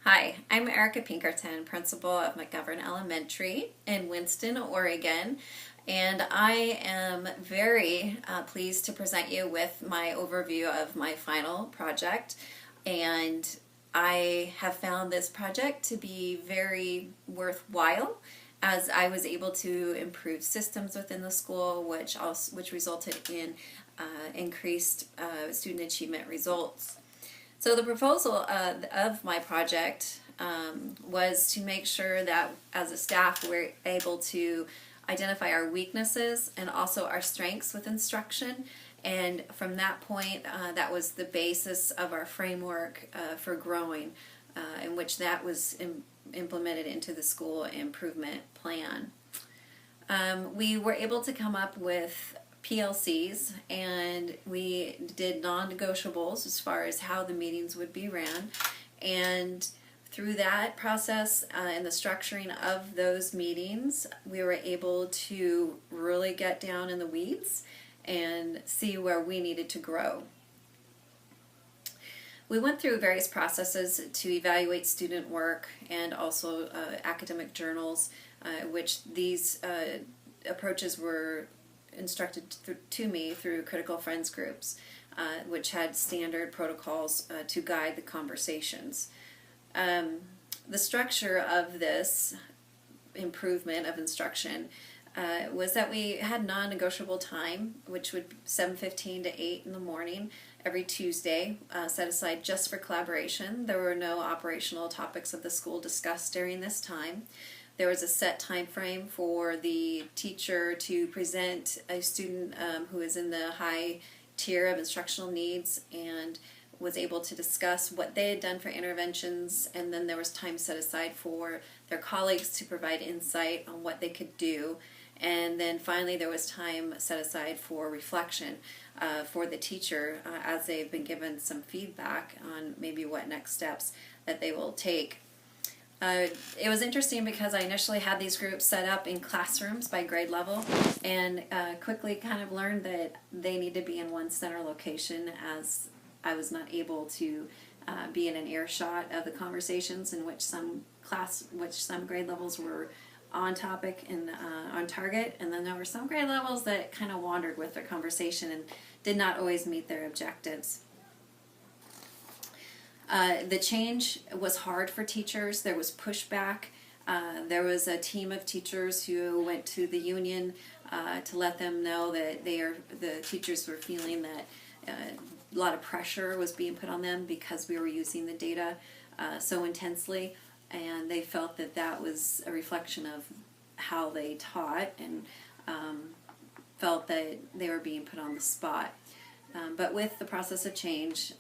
Hi, I'm Erika Pinkerton, principal of McGovern Elementary in Winston, Oregon, and I am very pleased to present you with my overview of my final project. And I have found this project to be very worthwhile as I was able to improve systems within the school, which resulted in increased student achievement results. So the proposal of my project was to make sure that as a staff we're able to identify our weaknesses and also our strengths with instruction. And from that point, that was the basis of our framework for growing, in which that was implemented into the school improvement plan. We were able to come up with PLCs, and we did non-negotiables as far as how the meetings would be ran. And through that process and the structuring of those meetings, we were able to really get down in the weeds and see where we needed to grow. We went through various processes to evaluate student work and also academic journals, which these approaches were instructed to me through critical friends groups, which had standard protocols to guide the conversations. The structure of this improvement of instruction was that we had non-negotiable time, which would be 7:15 to 8 in the morning every Tuesday, set aside just for collaboration. There were no operational topics of the school discussed during this time. There was a set time frame for the teacher to present a student who is in the high tier of instructional needs and was able to discuss what they had done for interventions, and then there was time set aside for their colleagues to provide insight on what they could do. And then finally there was time set aside for reflection for the teacher as they've been given some feedback on maybe what next steps that they will take. It was interesting because I initially had these groups set up in classrooms by grade level, and quickly kind of learned that they need to be in one center location, as I was not able to be in an earshot of the conversations in which some grade levels were on topic and on target, and then there were some grade levels that kind of wandered with their conversation and did not always meet their objectives. The change was hard for teachers. There was pushback. There was a team of teachers who went to the union to let them know that the teachers were feeling that a lot of pressure was being put on them because we were using the data so intensely, and they felt that that was a reflection of how they taught, and felt that they were being put on the spot. But with the process of change,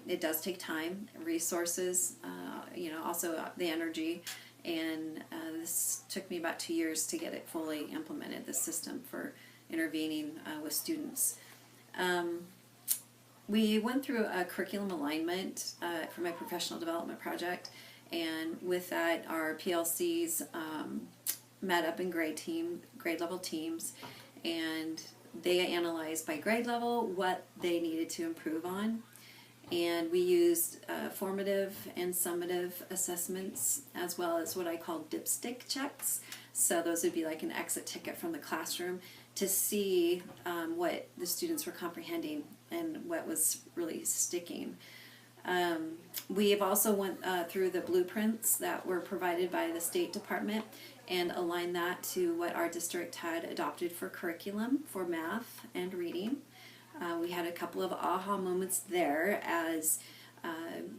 it does take time, resources, also the energy, and this took me about 2 years to get it fully implemented, the system for intervening with students. We went through a curriculum alignment for my professional development project, and with that our PLCs met up in grade level teams, and they analyzed by grade level what they needed to improve on. And we used formative and summative assessments, as well as what I call dipstick checks. So those would be like an exit ticket from the classroom to see what the students were comprehending and what was really sticking. We have also went through the blueprints that were provided by the State Department and aligned that to what our district had adopted for curriculum for math and reading. We had a couple of aha moments there, as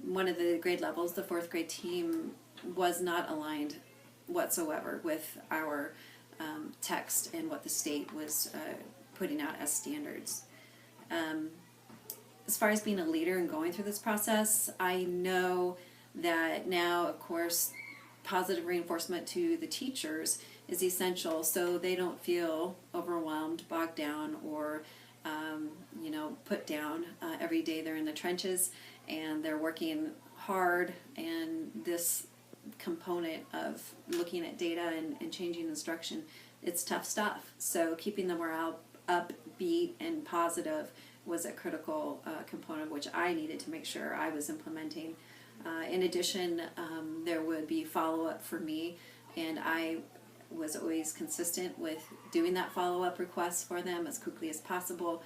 one of the grade levels, the 4th grade team, was not aligned whatsoever with our text and what the state was putting out as standards. As far as being a leader and going through this process, I know that now, of course, positive reinforcement to the teachers is essential, so they don't feel overwhelmed, bogged down, or put down. Every day they're in the trenches and they're working hard, and this component of looking at data and changing instruction, it's tough stuff. So keeping the morale upbeat and positive was a critical component which I needed to make sure I was implementing In addition, there would be follow-up for me, and I was always consistent with doing that follow-up request for them as quickly as possible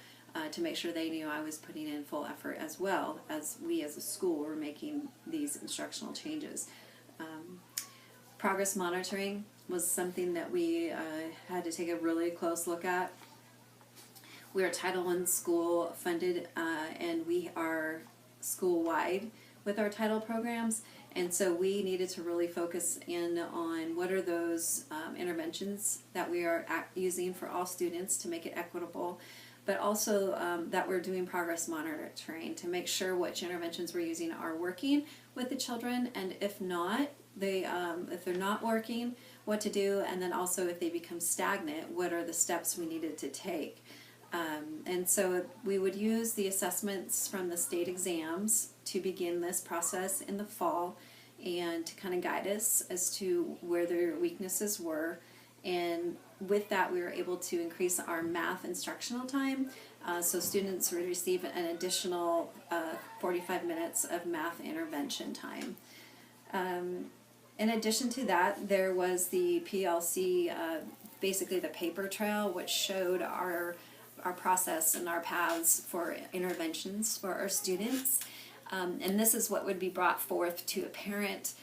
to make sure they knew I was putting in full effort, as well as we as a school were making these instructional changes. Progress monitoring was something that we had to take a really close look at. We are Title I school funded, and we are school-wide with our title programs, and so we needed to really focus in on what are those interventions that we are using for all students to make it equitable, but also that we're doing progress monitoring to make sure which interventions we're using are working with the children, and if not, if they're not working, what to do, and then also if they become stagnant, what are the steps we needed to take. And so we would use the assessments from the state exams to begin this process in the fall and to kind of guide us as to where their weaknesses were. And with that, we were able to increase our math instructional time. So students would receive an additional 45 minutes of math intervention time. In addition to that, there was the PLC, basically the paper trail, which showed our process and our paths for interventions for our students. And this is what would be brought forth to a parent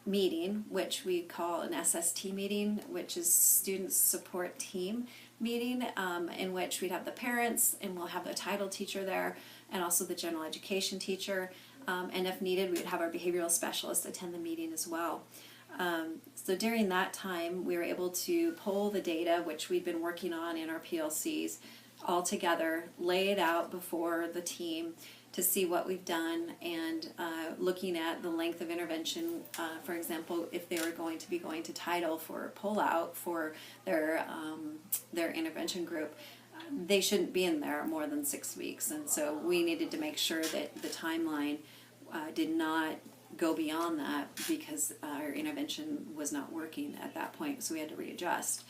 meeting, which we call an SST meeting, which is Student Support Team meeting, in which we'd have the parents, and we'll have the title teacher there, and also the general education teacher. And if needed, we would have our behavioral specialist attend the meeting as well. So during that time, we were able to pull the data, which we've been working on in our PLCs, all together, lay it out before the team to see what we've done, and looking at the length of intervention. For example, if they were going to be going to title for a pull-out for their intervention group, they shouldn't be in there more than 6 weeks, and so we needed to make sure that the timeline did not go beyond that, because our intervention was not working at that point, so we had to readjust.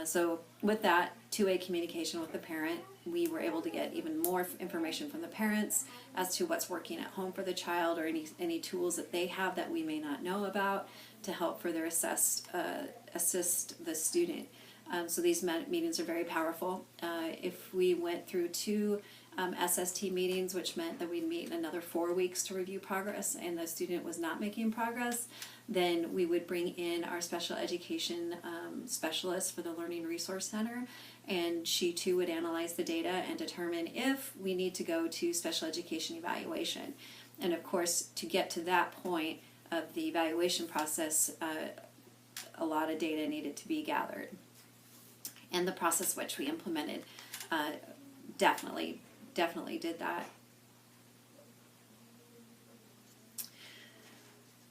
So with that two-way communication with the parent, we were able to get even more information from the parents as to what's working at home for the child, or any tools that they have that we may not know about to help further assist the student. So these meetings are very powerful. If we went through two SST meetings, which meant that we'd meet in another 4 weeks to review progress, and the student was not making progress, then we would bring in our special education specialist for the Learning Resource Center, and she too would analyze the data and determine if we need to go to special education evaluation. And of course, to get to that point of the evaluation process, a lot of data needed to be gathered. And the process which we implemented definitely did that.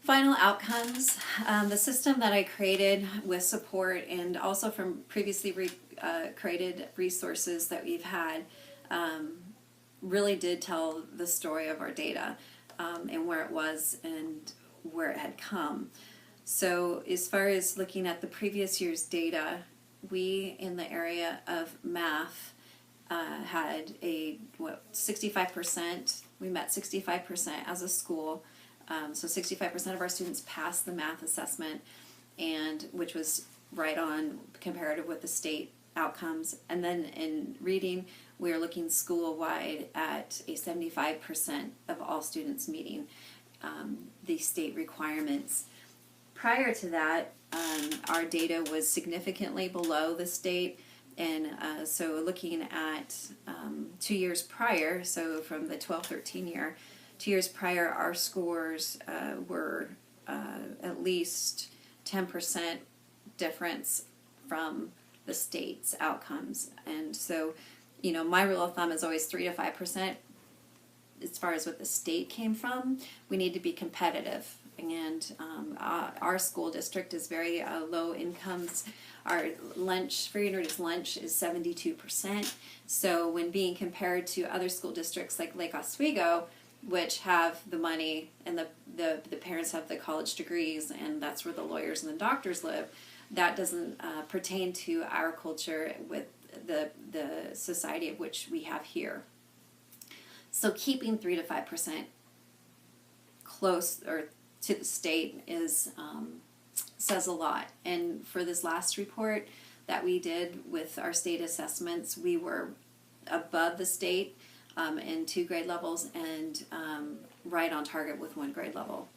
Final outcomes. The system that I created with support and also from previously created resources that we've had really did tell the story of our data and where it was and where it had come. So as far as looking at the previous year's data, we in the area of math had 65%. We met 65% as a school. So 65% of our students passed the math assessment, and which was right on comparative with the state outcomes. And then in reading, we are looking school-wide at a 75% of all students meeting the state requirements. Prior to that, our data was significantly below the state, and so looking at 2 years prior, so from the 12-13 year, 2 years prior, our scores were at least 10% difference from the state's outcomes. And so, you know, my rule of thumb is always 3 to 5% as far as what the state came from. We need to be competitive. And our school district is very low incomes. Our lunch, free and reduced lunch, is 72%. So when being compared to other school districts like Lake Oswego, which have the money and the parents have the college degrees, and that's where the lawyers and the doctors live, that doesn't pertain to our culture with the society of which we have here. So keeping 3 to 5% close or to the state is says a lot. And for this last report that we did with our state assessments, we were above the state in 2 grade levels and right on target with 1 grade level.